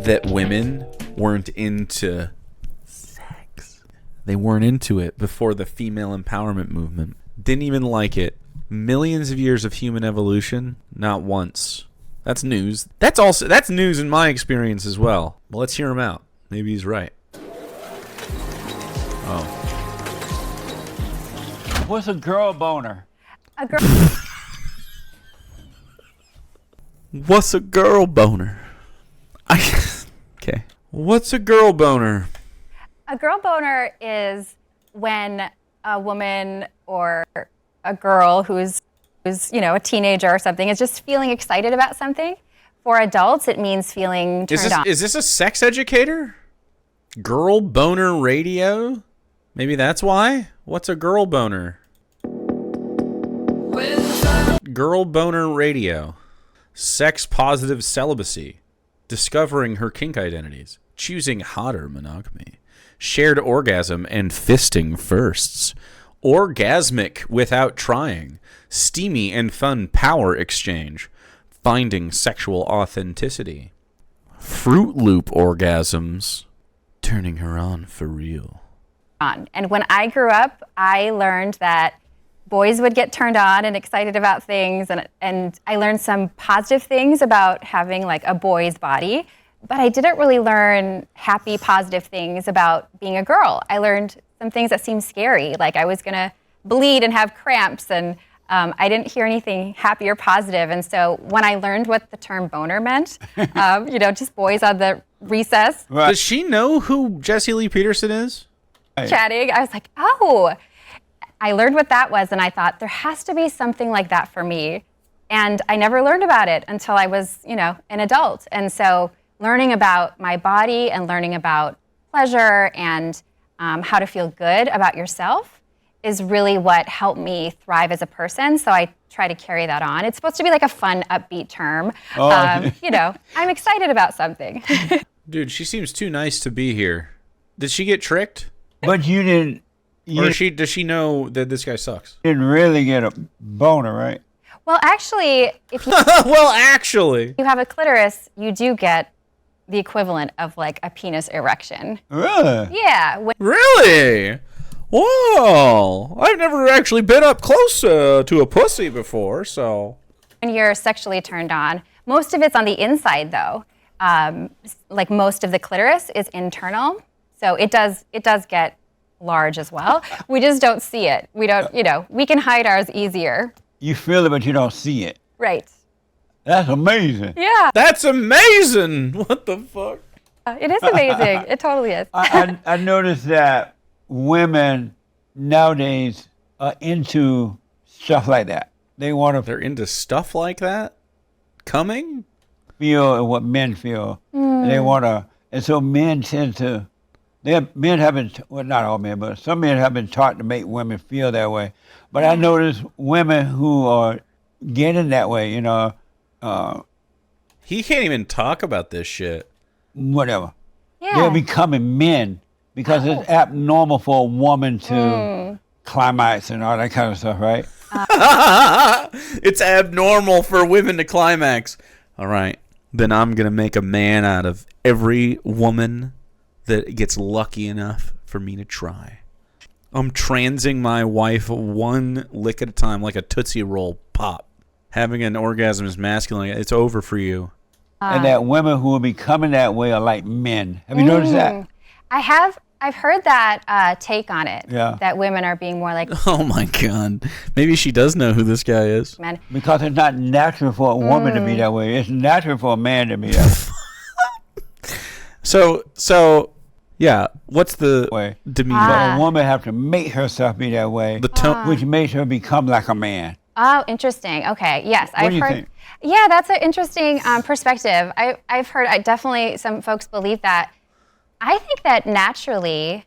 that women weren't into sex. They weren't into it before the female empowerment movement. Didn't even like it. Millions of years of human evolution, not once. That's news. That's news in my experience as well. Well, let's hear him out. Maybe he's right. Oh. What's a girl boner? A girl. What's a girl boner? Okay. What's a girl boner? A girl boner is when a woman or a girl who's a teenager or something is just feeling excited about something. For adults, it means feeling turned on. Is this a sex educator? Girl boner radio? Maybe that's why? What's a girl boner? Girl boner radio. Sex positive celibacy. Discovering her kink identities. Choosing hotter monogamy. Shared orgasm and fisting firsts. Orgasmic without trying. Steamy and fun power exchange. Finding sexual authenticity. Fruit Loop orgasms. Turning her on for real. And when I grew up, I learned that boys would get turned on and excited about things, and I learned some positive things about having like a boy's body, but I didn't really learn happy, positive things about being a girl. I learned some things that seemed scary, like I was gonna bleed and have cramps, and I didn't hear anything happy or positive. And so when I learned what the term boner meant, just boys on the recess. Right. Does she know who Jesse Lee Peterson is? Chatting, I was like, oh. I learned what that was, and I thought there has to be something like that for me. And I never learned about it until I was, an adult. And so learning about my body and learning about pleasure and how to feel good about yourself is really what helped me thrive as a person. So I try to carry that on. It's supposed to be like a fun, upbeat term. Oh. I'm excited about something. Dude, she seems too nice to be here. Did she get tricked? But you didn't. Does she know that this guy sucks? Didn't really get a boner, right? Well, actually, if you you have a clitoris, you do get the equivalent of like a penis erection. Really? Yeah. Really? Whoa! I've never actually been up close to a pussy before, so. When you're sexually turned on, most of it's on the inside, though. Like most of the clitoris is internal, so it does get large as well. We just don't see it. We don't, we can hide ours easier. You feel it, but you don't see it. Right. That's amazing. Yeah. That's amazing. What the fuck? It is amazing. It totally is. I noticed that women nowadays are into stuff like that. They're into stuff like that? Coming? Feel what men feel. They want to, and so men tend to, men have been, well, not all men, but some men have been taught to make women feel that way. But I notice women who are getting that way, he can't even talk about this shit. Whatever. Yeah. They're becoming men because it's abnormal for a woman to climax and all that kind of stuff, right? It's abnormal for women to climax. All right. Then I'm going to make a man out of every woman that gets lucky enough for me to try. I'm transing my wife one lick at a time like a Tootsie Roll pop. Having an orgasm is masculine. It's over for you. And that women who will be coming that way are like men. Have you noticed that? I've heard that take on it. Yeah. That women are being more like Oh my God. Maybe she does know who this guy is. men. Because it's not natural for a woman to be that way. It's natural for a man to be that way. So, yeah. What's the demeanor? But a woman have to make herself be that way, The tone, which makes her become like a man. Oh, interesting. Okay. Yes, What do you think? Yeah, that's an interesting perspective. I've heard. Definitely some folks believe that. I think that naturally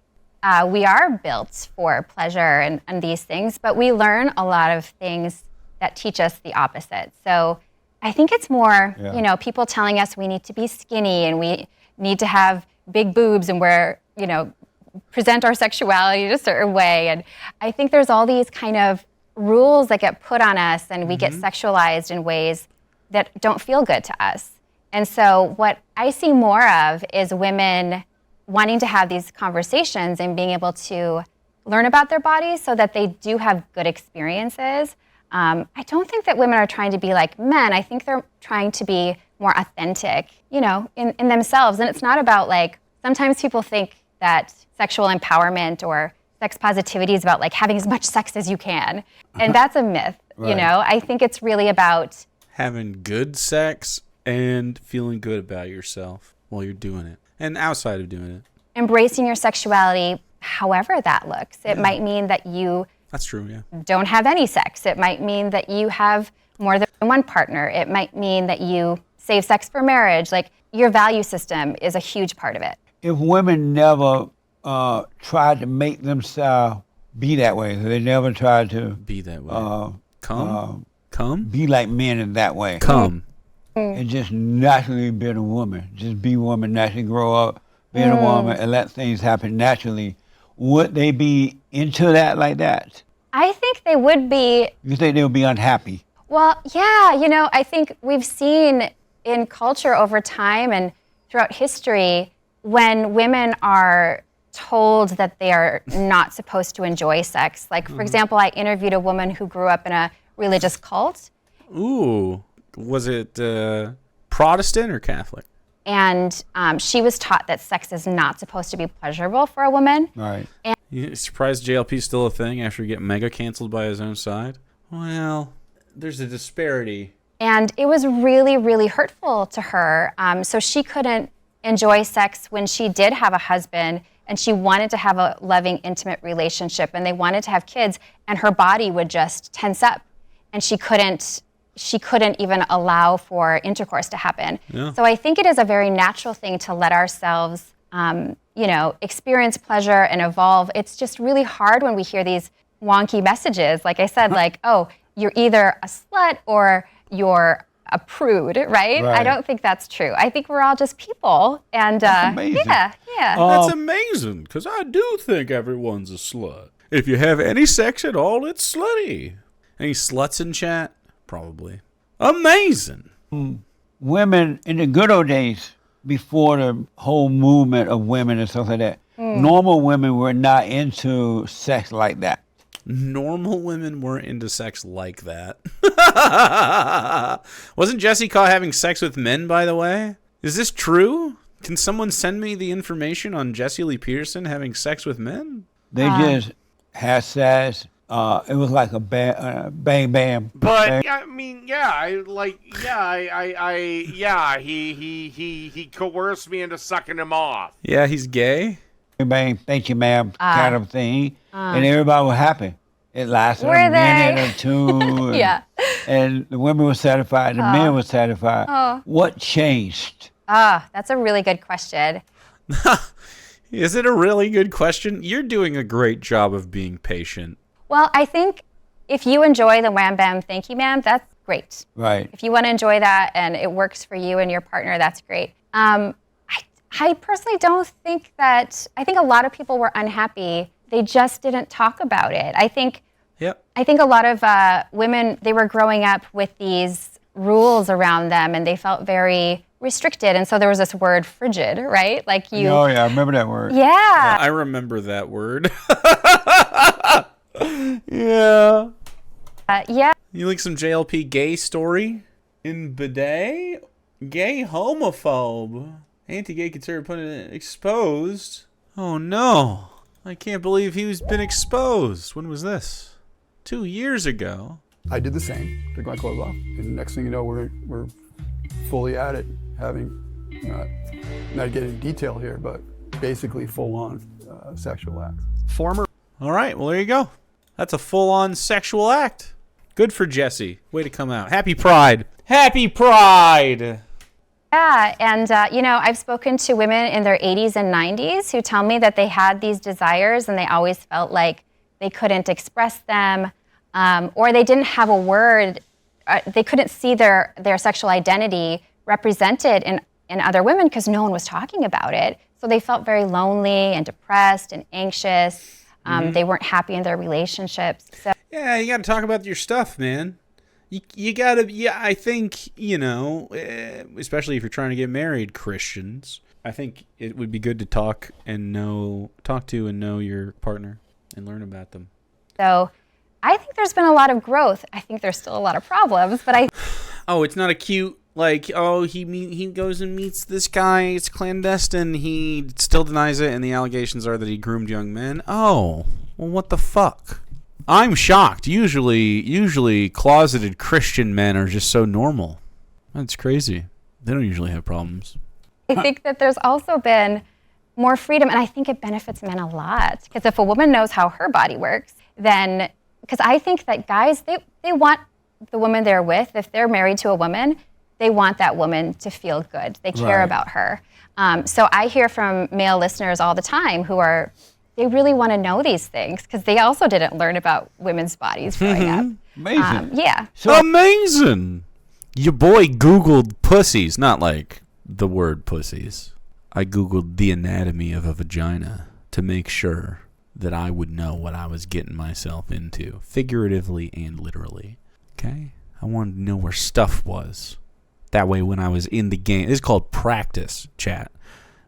we are built for pleasure and these things, but we learn a lot of things that teach us the opposite. So I think it's more, people telling us we need to be skinny and we need to have big boobs and present our sexuality in a certain way. And I think there's all these kind of rules that get put on us and we get sexualized in ways that don't feel good to us. And so what I see more of is women wanting to have these conversations and being able to learn about their bodies so that they do have good experiences. I don't think that women are trying to be like men. I think they're trying to be more authentic, you know, in themselves. And it's not about like, sometimes people think that sexual empowerment or sex positivity is about like having as much sex as you can. And that's a myth, you know. I think it's really about having good sex and feeling good about yourself while you're doing it and outside of doing it. Embracing your sexuality, however that looks. It might mean that you That's true, yeah. don't have any sex. It might mean that you have more than one partner. It might mean that you save sex for marriage. Like, your value system is a huge part of it. If women never tried to make themselves be that way, so they never tried to Be that way. Come? be like men in that way, Come. and just naturally be a woman, just be a woman, naturally grow up being a woman and let things happen naturally, would they be into that like that? I think they would be. You think they would be unhappy? Well, yeah, you know, I think we've seen in culture over time and throughout history when women are told that they are not supposed to enjoy sex. Like, for example, I interviewed a woman who grew up in a religious cult. Ooh. Was it Protestant or Catholic? And she was taught that sex is not supposed to be pleasurable for a woman. Right. You surprised JLP's still a thing after he get mega canceled by his own side? Well, there's a disparity. And it was really, really hurtful to her. So she couldn't enjoy sex when she did have a husband and she wanted to have a loving, intimate relationship and they wanted to have kids, and her body would just tense up and she couldn't even allow for intercourse to happen. Yeah. So I think it is a very natural thing to let ourselves, experience pleasure and evolve. It's just really hard when we hear these wonky messages. Like I said, like, oh, you're either a slut or you're a prude, right? I don't think that's true. I think we're all just people. And amazing. yeah. That's amazing, because I do think everyone's a slut. If you have any sex at all, it's slutty. Any sluts in chat? Probably. Amazing. Women in the good old days, before the whole movement of women and stuff like that, normal women were not into sex like that. Normal women weren't into sex like that. Wasn't Jesse caught having sex with men, by the way? Is this true? Can someone send me the information on Jesse Lee Peterson having sex with men? They just had sex. It was like a bang bang. But I mean, he coerced me into sucking him off. Yeah, he's gay. Bang bang, thank you, ma'am, kind of thing. And everybody was happy. It lasted Were a minute they? or two. Yeah. And the women were satisfied, the men were satisfied. What changed? That's a really good question. Is it a really good question? You're doing a great job of being patient. Well, I think if you enjoy the wham bam thank you ma'am, that's great. Right. If you want to enjoy that and it works for you and your partner, that's great. I personally don't think that, I think a lot of people were unhappy. They just didn't talk about it. I think a lot of women, they were growing up with these rules around them and they felt very restricted. And so there was this word frigid, right? Like you. Oh, yeah, I remember that word. Yeah. I remember that word. Yeah. Yeah. You like some JLP gay story? In bidet? Gay homophobe. Anti-gay conservative pundit exposed. Oh no. I can't believe he's been exposed. When was this? 2 years ago. I did the same. Took my clothes off. And next thing you know, we're fully at it, having, not getting detail here, but basically full-on sexual acts. All right, well, there you go. That's a full-on sexual act. Good for Jesse. Way to come out. Happy Pride. Happy Pride. Yeah, and I've spoken to women in their 80s and 90s who tell me that they had these desires and they always felt like they couldn't express them, or they didn't have a word. They couldn't see their sexual identity represented in other women because no one was talking about it. So they felt very lonely and depressed and anxious. They weren't happy in their relationships. So Yeah, you got to talk about your stuff, man. You gotta, yeah, I think, especially if you're trying to get married, Christians, I think it would be good to talk to and know your partner and learn about them. So I think there's been a lot of growth. I think there's still a lot of problems, but Oh, it's not a cute, he goes and meets this guy, it's clandestine, he still denies it, and the allegations are that he groomed young men. Oh, well, what the fuck? I'm shocked. Usually closeted Christian men are just so normal. That's crazy. They don't usually have problems. I think that there's also been more freedom, and I think it benefits men a lot. Because if a woman knows how her body works, then, because I think that guys, they want the woman they're with, if they're married to a woman, they want that woman to feel good. They care about her. So I hear from male listeners all the time they really want to know these things because they also didn't learn about women's bodies growing up. Amazing. Yeah. Amazing. Your boy Googled pussies, not like the word pussies. I Googled the anatomy of a vagina to make sure that I would know what I was getting myself into, figuratively and literally. Okay? I wanted to know where stuff was. That way when I was in the game, this is called practice, chat.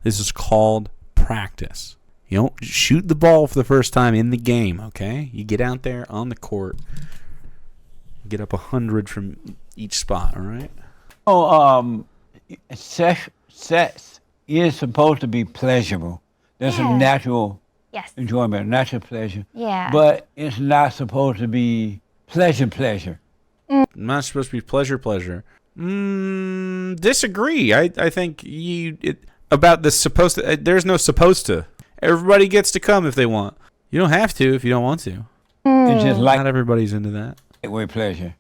This is called practice. You don't shoot the ball for the first time in the game, okay? You get out there on the court, get up 100 from each spot, all right? Sex is supposed to be pleasurable. There's a Yeah. natural Yes. enjoyment, natural pleasure. Yeah. But it's not supposed to be pleasure. Not supposed to be pleasure. Disagree. I think about this supposed to. There's no supposed to. Everybody gets to come if they want. You don't have to if you don't want to. It's just Not everybody's into that. lightweight pleasure.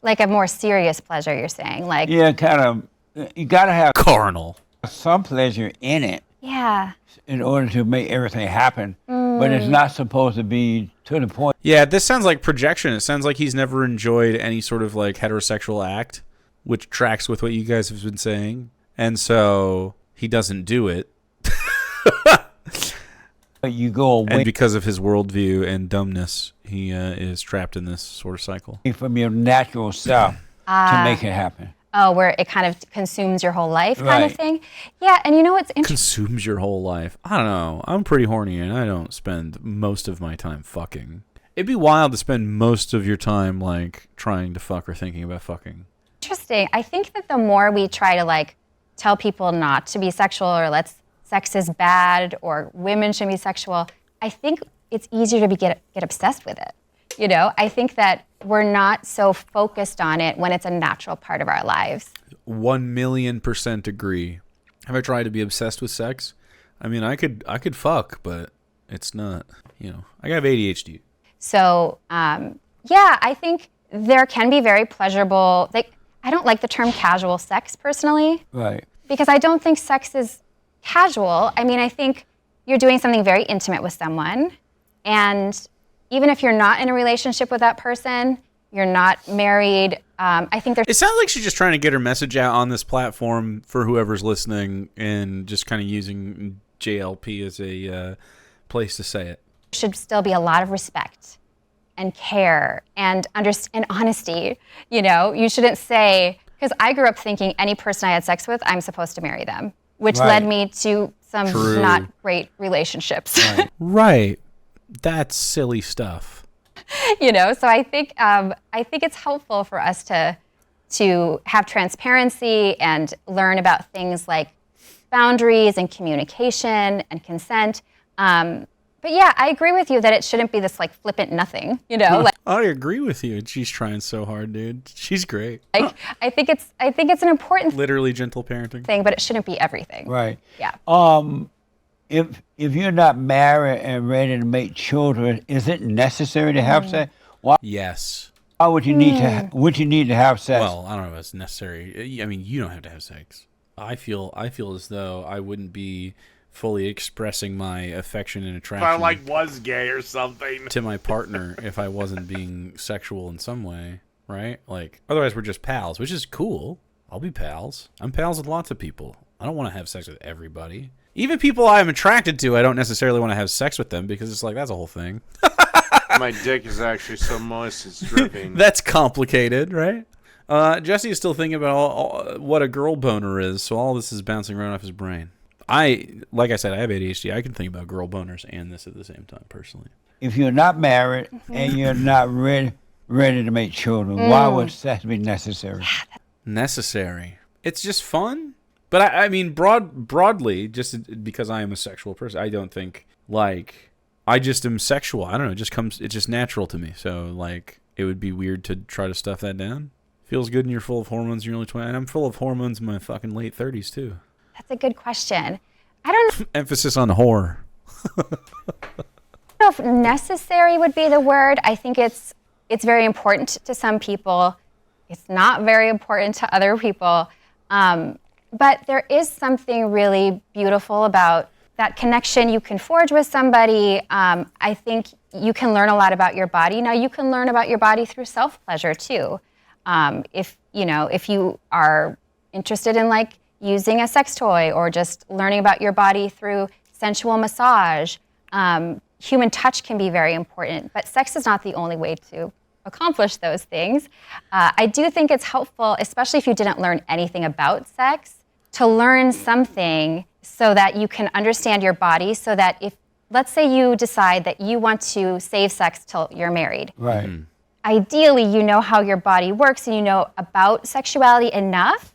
Like a more serious pleasure, you're saying? Like, Yeah, kind of. You gotta have Carnal. some pleasure in it yeah. in order to make everything happen. But it's not supposed to be to the point. Yeah, this sounds like projection. It sounds like he's never enjoyed any sort of like heterosexual act, which tracks with what you guys have been saying. And so he doesn't do it. You go away And because of his worldview and dumbness, he is trapped in this sort of cycle. from your natural self to make it happen. Oh, where it kind of consumes your whole life kind of Right. thing. Yeah, and you know what's interesting? Consumes your whole life. I don't know. I'm pretty horny and I don't spend most of my time fucking. It'd be wild to spend most of your time like trying to fuck or thinking about fucking. I think that the more we try to like tell people not to be sexual or sex is bad or women shouldn't be sexual, I think it's easier to get obsessed with it. I think that we're not so focused on it when it's a natural part of our lives. 1,000,000% agree. Have I tried to be obsessed with sex? I mean, I could fuck, but it's not, I have ADHD. So, yeah, I think there can be very pleasurable, I don't like the term casual sex personally, Right. because I don't think sex is casual. I mean, I think you're doing something very intimate with someone, and even if you're not in a relationship with that person, you're not married, I think there's... It sounds like she's just trying to get her message out on this platform for whoever's listening and just kind of using JLP as a place to say it. should still be a lot of respect and care and honesty. You shouldn't say, because I grew up thinking any person I had sex with, I'm supposed to marry them, which Right. led me to some True. not great relationships. Right. That's silly stuff. So I think it's helpful for us to have transparency and learn about things like boundaries and communication and consent. But yeah, I agree with you that it shouldn't be this like flippant nothing. I agree with you. She's trying so hard, dude. She's great. I think it's an important Literally gentle parenting. thing, but it shouldn't be everything. Right. Yeah. If you're not married and ready to make children, is it necessary to have sex? Yes. Why would you need to have sex? Well, I don't know if it's necessary. I mean, you don't have to have sex. I feel as though I wouldn't be fully expressing my affection and If I attraction was gay or something. to my partner if I wasn't being sexual in some way, right? Like, otherwise we're just pals, which is cool. I'll be pals. I'm pals with lots of people. I don't want to have sex with everybody. Even people I'm attracted to, I don't necessarily want to have sex with them because it's like, that's a whole thing. My dick is actually so moist it's dripping. That's complicated, right? Jesse is still thinking about what a girl boner is, so all this is bouncing right off his brain. Like I said, I have ADHD. I can think about girl boners and this at the same time, personally. If you're not married and you're not ready to make children, why would sex be necessary? Necessary. It's just fun. But I mean, broadly, just because I am a sexual person, I don't think, like, I just am sexual. I don't know. It's just natural to me. So, like, it would be weird to try to stuff that down. Feels good and you're full of hormones in your early 20s. And I'm full of hormones in my fucking late 30s, too. That's a good question. I don't know. Emphasis on whore. I don't know if necessary would be the word. I think it's very important to some people. It's not very important to other people. But there is something really beautiful about that connection you can forge with somebody. I think you can learn a lot about your body. Now, you can learn about your body through self-pleasure, too. If you are interested in, like, using a sex toy or just learning about your body through sensual massage, human touch can be very important, but sex is not the only way to accomplish those things. I do think it's helpful, especially if you didn't learn anything about sex, to learn something so that you can understand your body, so that if, let's say you decide that you want to save sex till you're married. Right. Ideally, you know how your body works and you know about sexuality enough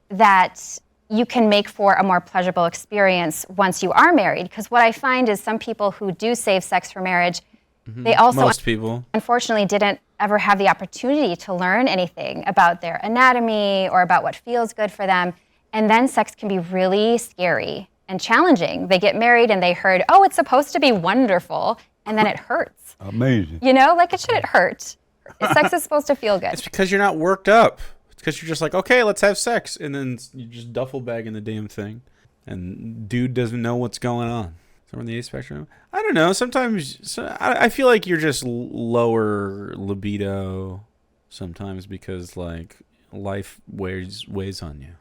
that you can make for a more pleasurable experience once you are married. Because what I find is some people who do save sex for marriage, they also Most people. unfortunately didn't ever have the opportunity to learn anything about their anatomy or about what feels good for them. And then sex can be really scary and challenging. They get married and they heard, oh, it's supposed to be wonderful, and then it hurts. Amazing. You know, like, it shouldn't hurt. Sex is supposed to feel good. It's because you're not worked up. It's because you're just like, okay, let's have sex. And then you just duffel bag in the damn thing. And dude doesn't know what's going on. Somewhere on the A spectrum? I don't know. Sometimes I feel like you're just lower libido sometimes because, like, life weighs on you.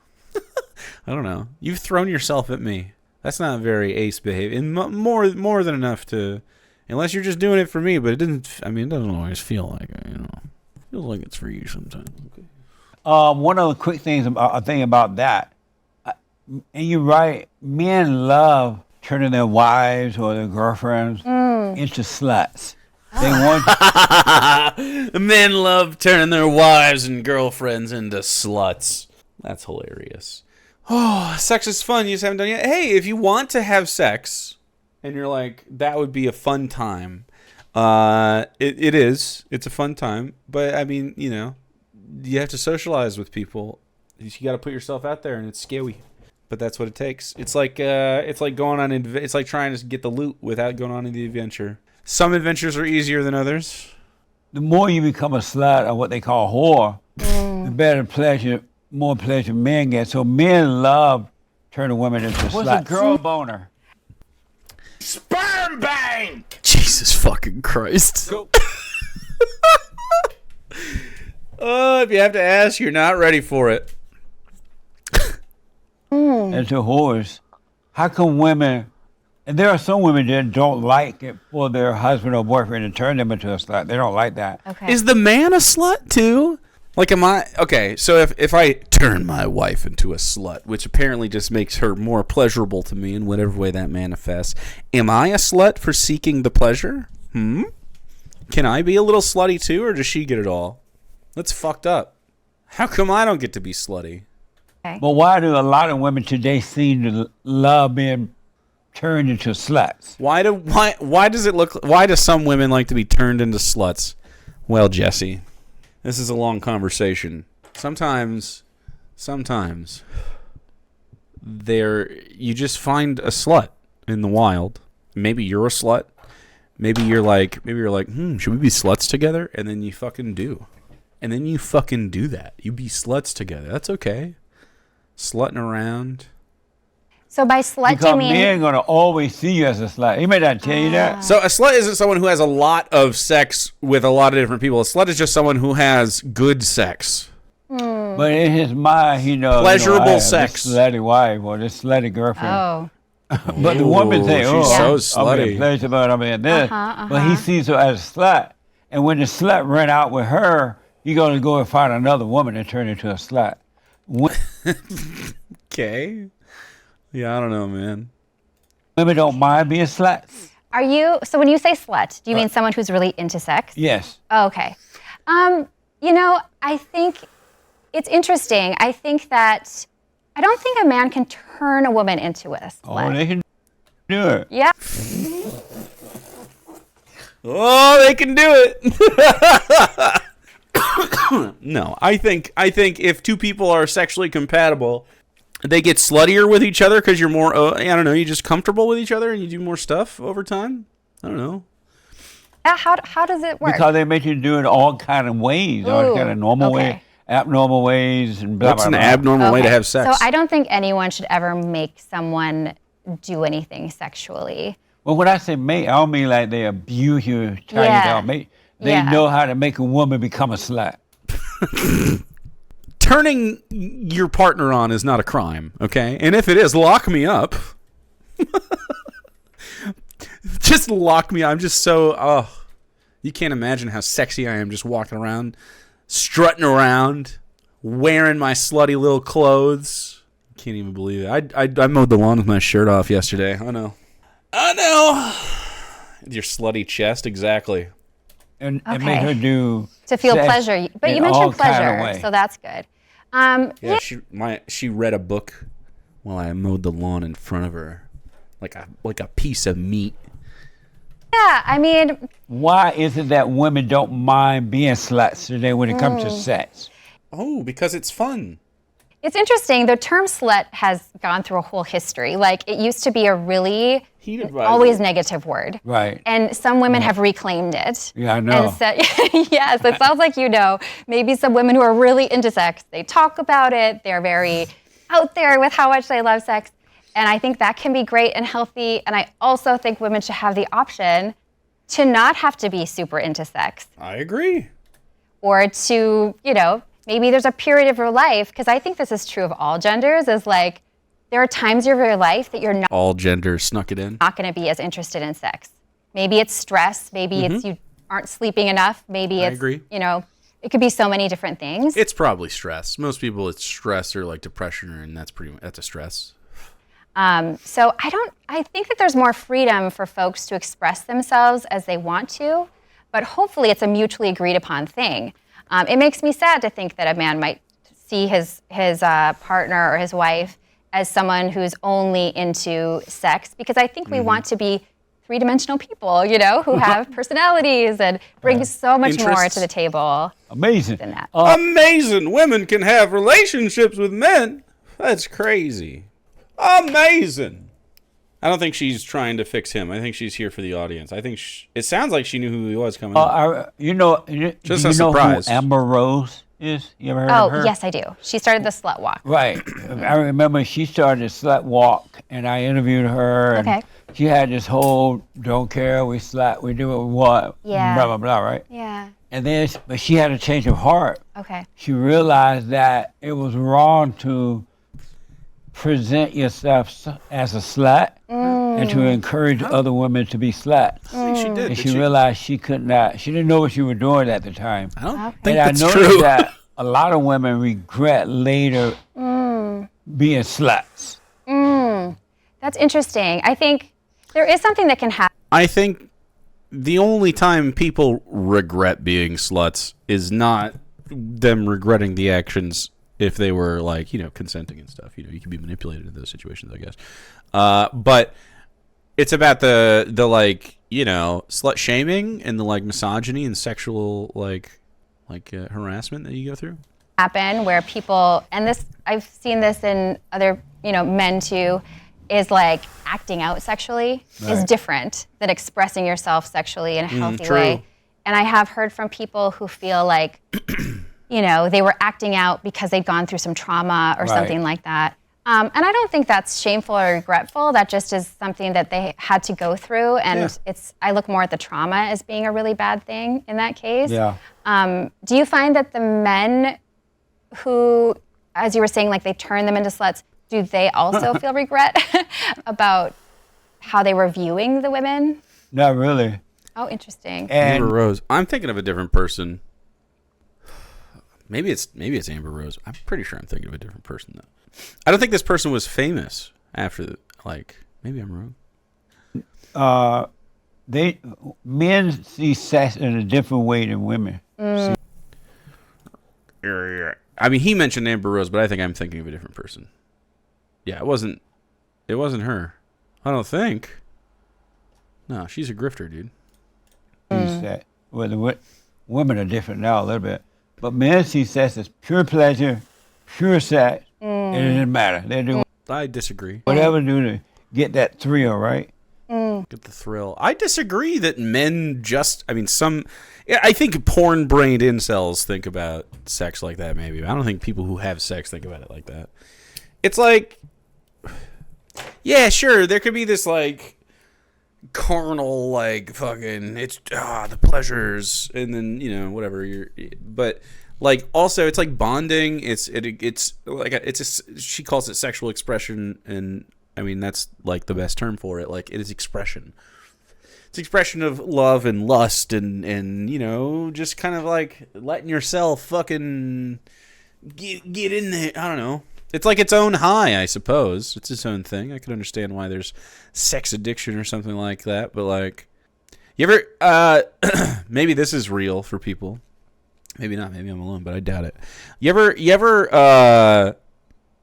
I don't know. You've thrown yourself at me. That's not very ace behavior. And more than enough to... Unless you're just doing it for me, but it doesn't always feel like it, you know. It feels like it's for you sometimes. Okay. One of the quick things about that, and you're right, men love turning their wives or their girlfriends into sluts. They want Men love turning their wives and girlfriends into sluts. That's hilarious. Oh, sex is fun. You just haven't done it yet. Hey, if you want to have sex... And you're like, that would be a fun time. It is. It's a fun time. But, I mean, you know, you have to socialize with people. You got to put yourself out there, and it's scary. But that's what it takes. It's like going on. It's like trying to get the loot without going on the adventure. Some adventures are easier than others. the more you become a slut or what they call whore, the more pleasure men get. So men love turning women into sluts. What's a girl boner? Sperm bank! Jesus fucking Christ. If you have to ask, you're not ready for it. And to whores, how come women, and there are some women that don't like it for their husband or boyfriend to turn them into a slut. They don't like that. Okay. Is the man a slut too? Like, am I okay? So if I turn my wife into a slut, which apparently just makes her more pleasurable to me in whatever way that manifests, am I a slut for seeking the pleasure? Can I be a little slutty too, or does she get it all? That's fucked up. How come I don't get to be slutty? But why do a lot of women today seem to love being turned into sluts? Why do some women like to be turned into sluts? Well, Jesse, this is a long conversation. Sometimes you just find a slut in the wild. Maybe you're a slut. Maybe you're like, should we be sluts together? And then you fucking do. And then you fucking do that. You be sluts together. That's okay. Slutting around. So by slut, Because you mean men are going to always see you as a slut. He may not tell you that. So a slut isn't someone who has a lot of sex with a lot of different people. A slut is just someone who has good sex. But in his mind, he knows. Pleasurable I have sex. This slutty wife or this slutty girlfriend. Oh, But the woman say, she's "Oh, so I'm in slutty. pleasure, but I'm in this." But he sees her as a slut, and when the slut ran out with her, he gonna go and find another woman and turn into a slut. Okay. Yeah, I don't know, man. Women don't mind being sluts. Are you, so when you say slut, do you mean someone who's really into sex? Yes. Oh, okay. You know, I think it's interesting. I think that I don't think a man can turn a woman into a slut. Oh, they can do it. Yeah. Oh, they can do it. No, I think if two people are sexually compatible, they get sluttier with each other because you're more, I don't know, you're just comfortable with each other and you do more stuff over time. I don't know. Yeah, how does it work? Because they make you do it all kind of ways, all Ooh, kind of normal okay. way, abnormal ways, and blah, What's blah, an blah. abnormal way to Okay. have sex? So I don't think anyone should ever make someone do anything sexually. Well, when I say make, I don't mean like they abuse you, try Yeah. you down. They Yeah. know how to make a woman become a slut. Turning your partner on is not a crime, okay? And if it is, lock me up. Just lock me up. I'm just so, you can't imagine how sexy I am just walking around, strutting around, wearing my slutty little clothes. Can't even believe it. I mowed the lawn with my shirt off yesterday. I know. Your slutty chest, And exactly. and make her do To feel sex pleasure. But in you all mentioned kind of pleasure, way. so that's good. Yeah, she read a book while I mowed the lawn in front of her, like a piece of meat. Yeah, I mean, Why is it that women don't mind being sluts today when it comes to sex? Oh, because it's fun. it's interesting. The term slut has gone through a whole history. Like, it used to be a really Heated by always it. negative word. Right. And some women have reclaimed it. Yeah, I know. And said, yes, it sounds like you know. Maybe some women who are really into sex, they talk about it. They're very out there with how much they love sex. And I think that can be great and healthy. And I also think women should have the option to not have to be super into sex, I agree. or to, you know, maybe there's a period of your life, because I think this is true of all genders, is like there are times of your life that you're not All genders snuck it in. going to be as interested in sex. Maybe it's stress, maybe it's you aren't sleeping enough, maybe it's, agree. you know, it could be so many different things. It's probably stress. Most people, it's stress or like depression, and that's a stress. So I think that there's more freedom for folks to express themselves as they want to, but hopefully it's a mutually agreed upon thing. It makes me sad to think that a man might see his partner or his wife as someone who's only into sex, because I think we want to be three-dimensional people, you know, who have personalities and bring so much more Interests. to the table Amazing. than that. Amazing. Women can have relationships with men. That's crazy. Amazing. I don't think she's trying to fix him. I think she's here for the audience. I think it sounds like she knew who he was coming up. You know, do Just you a know surprise. who Amber Rose is? You ever heard of her? Oh, yes, I do. She started the slut walk. Right. I remember she started Slut Walk, and I interviewed her. And Okay. she had this whole don't care, we slut, we do what we want, Yeah. blah, blah, blah, right? Yeah. And then, but she had a change of heart. Okay. She realized that it was wrong to present yourself as a slut and to encourage other women to be sluts. I think she did. And Did she realized she could not, she didn't know what she was doing at the time. I don't Okay. think And I that's noticed true. that a lot of women regret later being sluts. That's interesting. I think there is something that can happen. I think the only time people regret being sluts is not them regretting the actions if they were like, you know, consenting and stuff. You know, you can be manipulated in those situations, I guess. But it's about the like, you know, slut shaming and the like misogyny and sexual like harassment that you go through. Happen where people, and this, I've seen this in other, you know, men too, is like acting out sexually is different than expressing yourself sexually in a healthy true. way. And I have heard from people who feel like, you know, they were acting out because they'd gone through some trauma or Right. something like that. And I don't think that's shameful or regretful. That just is something that they had to go through. And I look more at the trauma as being a really bad thing in that case. Yeah. Do you find that the men who, as you were saying, like they turn them into sluts, do they also feel regret about how they were viewing the women. Not really. Oh, interesting. Amber And Rose. I'm thinking of a different person. Maybe it's Amber Rose. I'm pretty sure I'm thinking of a different person though. I don't think this person was famous after maybe I'm wrong. men see sex in a different way than women. I mean, he mentioned Amber Rose, but I think I'm thinking of a different person. Yeah, it wasn't her. I don't think. No, she's a grifter, dude. See sex. Well, women are different now a little bit, but men see sex as pure pleasure, pure sex, and it doesn't matter. They do I disagree. whatever to do to get that thrill, right? Get the thrill. I disagree that men I think porn-brained incels think about sex like that, maybe. I don't think people who have sex think about it like that. It's like, yeah, sure, there could be this, like, carnal, like, fucking, it's, the pleasures, and then, whatever, but, like, also, it's like bonding, it's like, she calls it sexual expression, and, I mean, that's, like, the best term for it, like, it is expression. It's expression of love and lust and just kind of, like, letting yourself fucking get in there, I don't know. It's like its own high, I suppose. It's its own thing. I could understand why there's sex addiction or something like that. But, like, you ever, maybe this is real for people. Maybe not. Maybe I'm alone, but I doubt it. You ever, I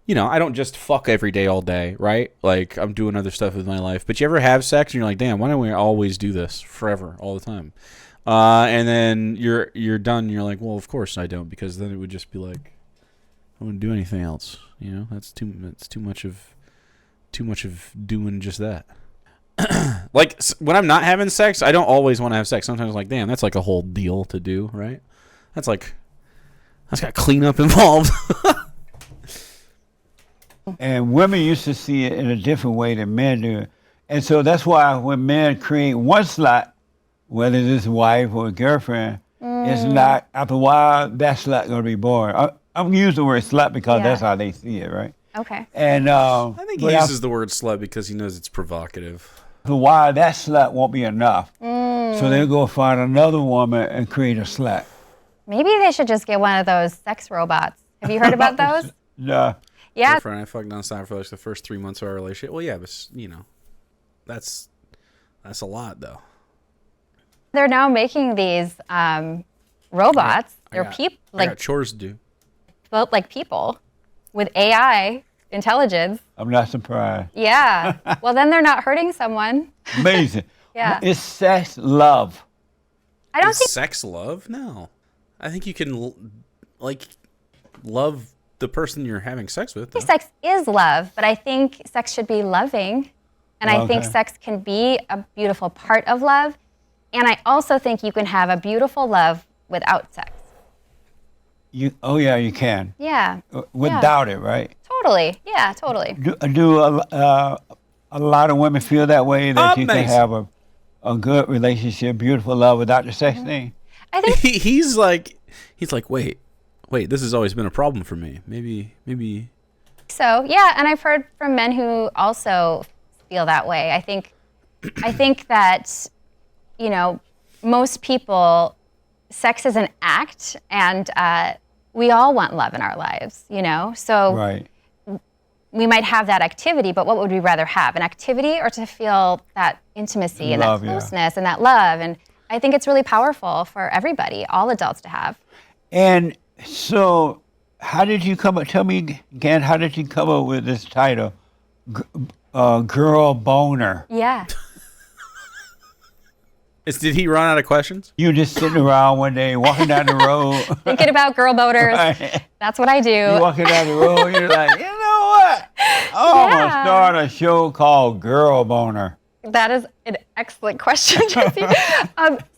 don't just fuck every day all day, right? Like, I'm doing other stuff with my life. But you ever have sex and you're like, damn, why don't we always do this forever, all the time? And then you're done and you're like, well, of course I don't, because then it would just be like, I wouldn't do anything else. That's too much of doing just that. Like, when I'm not having sex, I don't always want to have sex. Sometimes I'm like, damn, that's like a whole deal to do, right? That's got cleanup involved. And women used to see it in a different way than men do. And so that's why when men create one slot, whether it's his wife or a girlfriend, it's not, after a while, that slot going to be boring. I'm using the word slut because that's how they see it, right? Okay. And I think he uses the word slut because he knows it's provocative. after a while, that slut won't be enough. So they'll go find another woman and create a slut. Maybe they should just get one of those sex robots. Have you heard about those? Yeah. Yeah. Girlfriend, I fucked nonstop for like the first 3 months of our relationship. Well, yeah, but that's a lot though. They're now making these robots. I got chores to do. Built like people with AI intelligence. I'm not surprised. Yeah. Well, then they're not hurting someone. Amazing. Yeah. It's sex love. I don't Is think sex love? No. I think you can love the person you're having sex with. Though. sex is love, but I think sex should be loving. And I think Okay. sex can be a beautiful part of love. And I also think you can have a beautiful love without sex. You can. Yeah. Without it, right? Totally. Yeah, totally. Do a lot of women feel that way, that you can Amazing. have a good relationship, beautiful love without the sex thing? I think he's like, wait, this has always been a problem for me. Maybe. so. Yeah, and I've heard from men who also feel that way. I think that, most people, sex is an act, and we all want love in our lives, So Right. we might have that activity, but what would we rather have? An activity or to feel that intimacy and Love, that yeah. closeness and that love? And I think it's really powerful for everybody, all adults to have. And so, how did you come up? Tell me again, how did you come up with this title, Girl Boner? Yeah. Did he run out of questions? You just sitting around one day, walking down the road. Thinking about girl boaters. Right. That's what I do. You're walking down the road, you're like, you know what? I'm going to Yeah. start a show called Girl Boner. That is an excellent question, Jesse.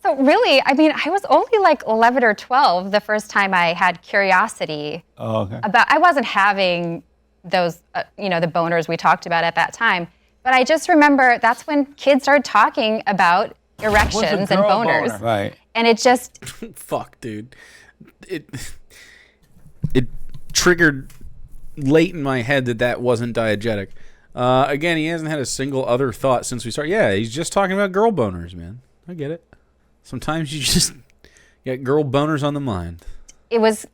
So really, I was only like 11 or 12 the first time I had curiosity Oh, okay. I wasn't having those, the boners we talked about at that time. But I just remember that's when kids started talking about What's a erections and girl boners. boner? Right. And it just, Fuck, dude. It triggered late in my head that wasn't diegetic. Again, he hasn't had a single other thought since we started. Yeah, he's just talking about girl boners, man. I get it. Sometimes you just get girl boners on the mind. It was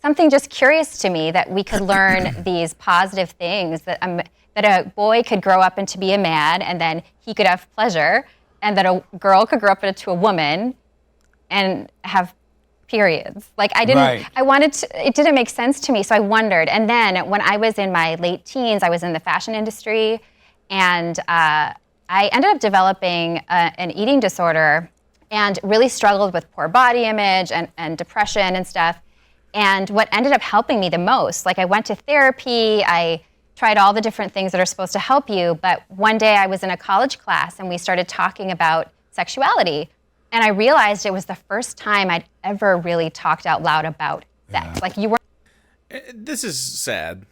something just curious to me that we could learn these positive things, that a boy could grow up into be a man and then he could have pleasure, and that a girl could grow up into a woman and have periods. Like I didn't, Right. I wanted to, it didn't make sense to me, so I wondered. And then when I was in my late teens, I was in the fashion industry, and I ended up developing an eating disorder and really struggled with poor body image and depression and stuff. And what ended up helping me the most, like I went to therapy, I tried all the different things that are supposed to help you, but one day I was in a college class and we started talking about sexuality. And I realized it was the first time I'd ever really talked out loud about sex. Like you were. This is sad.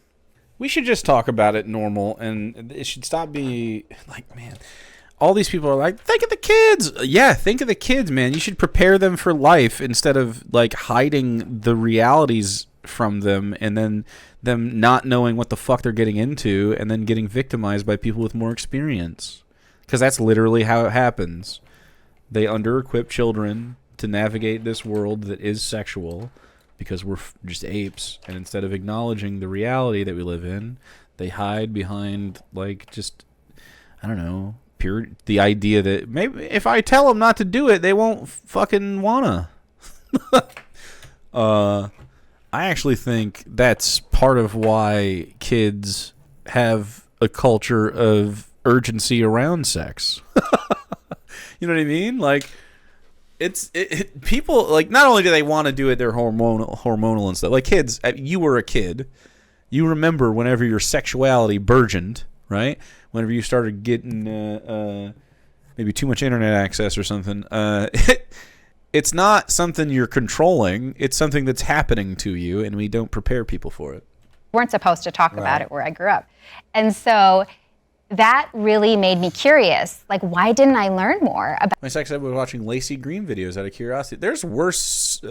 We should just talk about it normal, and it should stop being like, man, all these people are like, think of the kids. Yeah, think of the kids, man. You should prepare them for life instead of like hiding the realities from them and then them not knowing what the fuck they're getting into and then getting victimized by people with more experience. Because that's literally how it happens. They under-equip children to navigate this world that is sexual because we're just apes. And instead of acknowledging the reality that we live in, they hide behind, like, just, I don't know, the idea that maybe if I tell them not to do it, they won't fucking wanna. I actually think that's part of why kids have a culture of urgency around sex. You know what I mean? Like, people, like, not only do they want to do it, they're hormonal and stuff. Like kids, you were a kid. You remember whenever your sexuality burgeoned, right? Whenever you started getting maybe too much internet access or something. It's not something you're controlling. It's something that's happening to you, and we don't prepare people for it. Weren't supposed to talk about it where I grew up. And so that really made me curious. Like, why didn't I learn more about My sex ed was watching Lacey Green videos out of curiosity. There's worse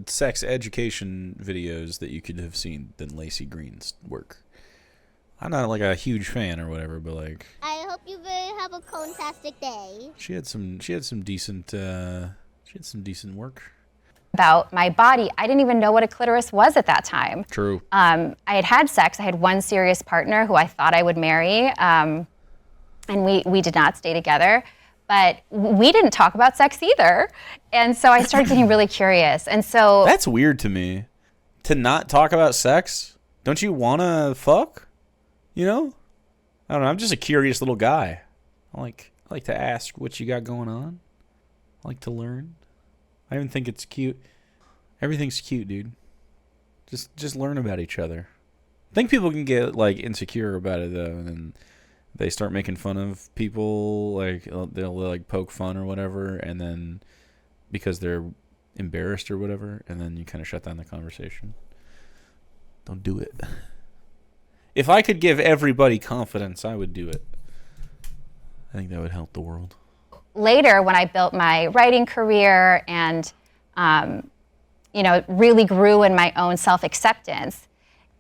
sex education videos that you could have seen than Lacey Green's work. I'm not like a huge fan or whatever, but like I hope you have a fantastic day. she had some decent work. my body? I didn't even know what a clitoris was at that time. True. I had sex. I had one serious partner who I thought I would marry, and we did not stay together. But we didn't talk about sex either. And so I started getting really curious. And so That's weird to me. To not talk about sex? Don't you want to fuck? You know? I don't know. I'm just a curious little guy. I like to ask what you got going on. I like to learn. I even think it's cute. Everything's cute, dude. Just learn about each other. I think people can get like insecure about it though, and then they start making fun of people. Like they'll like poke fun or whatever, and then because they're embarrassed or whatever, and then you kind of shut down the conversation. Don't do it. If I could give everybody confidence, I would do it. I think that would help the world. later, when I built my writing career and really grew in my own self-acceptance,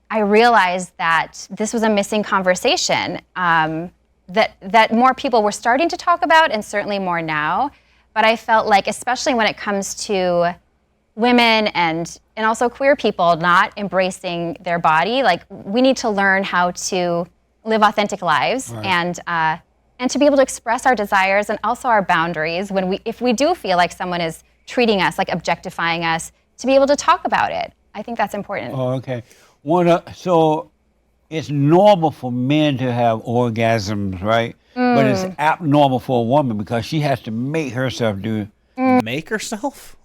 I realized that this was a missing conversation that more people were starting to talk about, and certainly more now. But I felt like, especially when it comes to women and also queer people not embracing their body, like we need to learn how to live authentic lives, right, and to be able to express our desires and also our boundaries if we do feel like someone is treating us, like objectifying us, to be able to talk about it. I think that's important. Oh, okay. So it's normal for men to have orgasms, right? But it's abnormal for a woman because she has to make herself do. Make herself?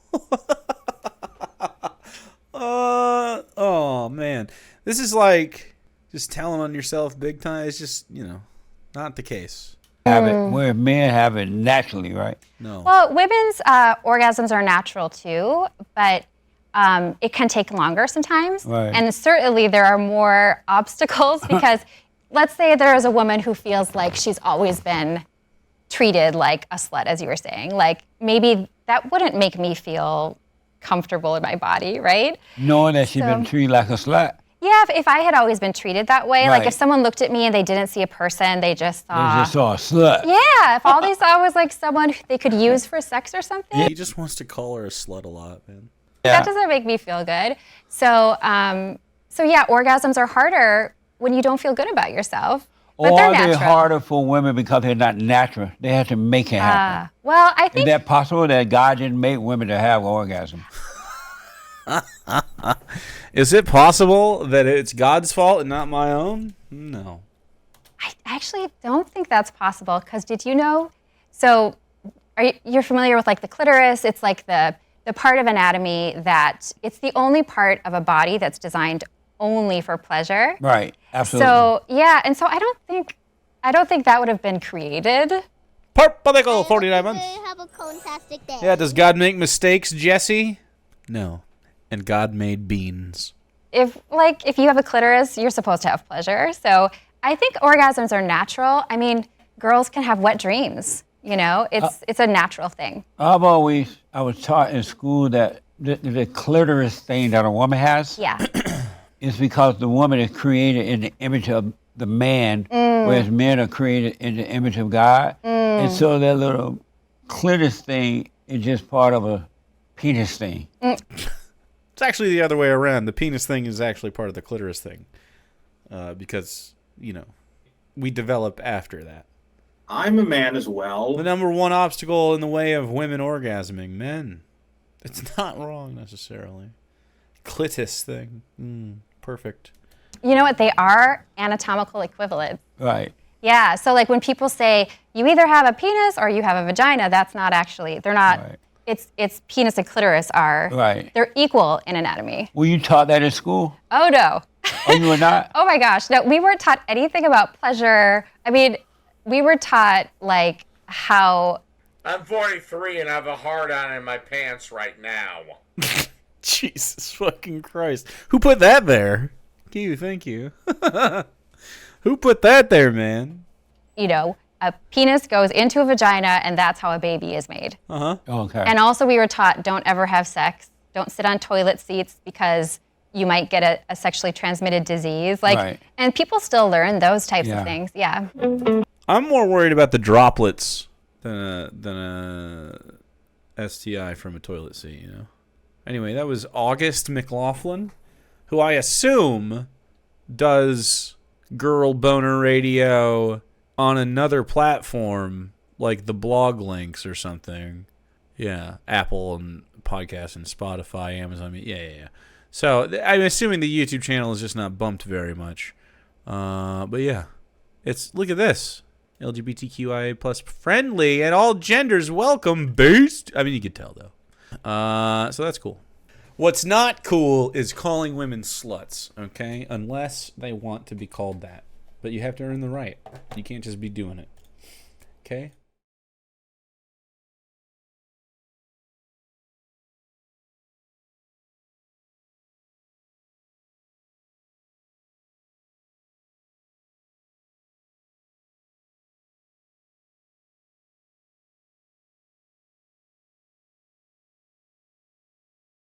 Oh man, this is like just telling on yourself big time. It's just not the case. Have it where men have it naturally, right? No. Well, women's orgasms are natural too, but it can take longer sometimes. Right. And certainly there are more obstacles because let's say there is a woman who feels like she's always been treated like a slut, as you were saying. Like maybe that wouldn't make me feel comfortable in my body, right? Knowing that she's been treated like a slut. Yeah, if I had always been treated that way, like Right. if someone looked at me and they didn't see a person, they just They saw. just saw a slut. Yeah, if all they saw was like someone they could use for sex or something, He just wants to call her a slut a lot, man. that doesn't make me feel good. So, so yeah, orgasms are harder when you don't feel good about yourself. But Or they're are they natural. harder for women because they're not natural? They have to make it happen. Well, I Is think that possible that God didn't make women to have orgasm? Is it possible that it's God's fault and not my own? No. I actually don't think that's possible because did you know? So you're familiar with like the clitoris? It's like the part of anatomy that it's the only part of a body that's designed only for pleasure. Right. Absolutely. So yeah, and so I don't think that would have been created. Purple 49 months. Have a fantastic day. Yeah, does God make mistakes, Jesse? No. And God made beans. If you have a clitoris, you're supposed to have pleasure. So I think orgasms are natural. I mean, girls can have wet dreams. You know, it's a natural thing. I was taught in school that the clitoris thing that a woman has Yeah. is because the woman is created in the image of the man, whereas men are created in the image of God. And so that little clitoris thing is just part of a penis thing. It's actually the other way around. The penis thing is actually part of the clitoris thing. Because, we develop after that. I'm a man as well. The number one obstacle in the way of women orgasming, men. It's not wrong necessarily. Clitus thing. Perfect. You know what? They are anatomical equivalents. Right. Yeah. So like when people say you either have a penis or you have a vagina, that's not actually. They're not. Right. It's penis and clitoris are. Right. They're equal in anatomy. Were you taught that in school? Oh no. Oh, you were not? Oh my gosh. No, we weren't taught anything about pleasure. I mean, we were taught like how. I'm 43 and I have a hard on in my pants right now. Jesus fucking Christ. Who put that there? Thank you. Who put that there, man? A penis goes into a vagina and that's how a baby is made. Okay. And also we were taught don't ever have sex. Don't sit on toilet seats because you might get a sexually transmitted disease. Right. And people still learn those types Yeah. of things. Yeah. I'm more worried about the droplets than a STI from a toilet seat, Anyway, that was August McLaughlin, who I assume does Girl Boner Radio on another platform, like the blog links or something. Yeah, Apple and podcast and Spotify, Amazon. Yeah. So I'm assuming the YouTube channel is just not bumped very much. But yeah, look at this. LGBTQIA plus friendly and all genders welcome based. I mean, you could tell though. So that's cool. What's not cool is calling women sluts, okay? Unless they want to be called that. But you have to earn the right. You can't just be doing it. Okay?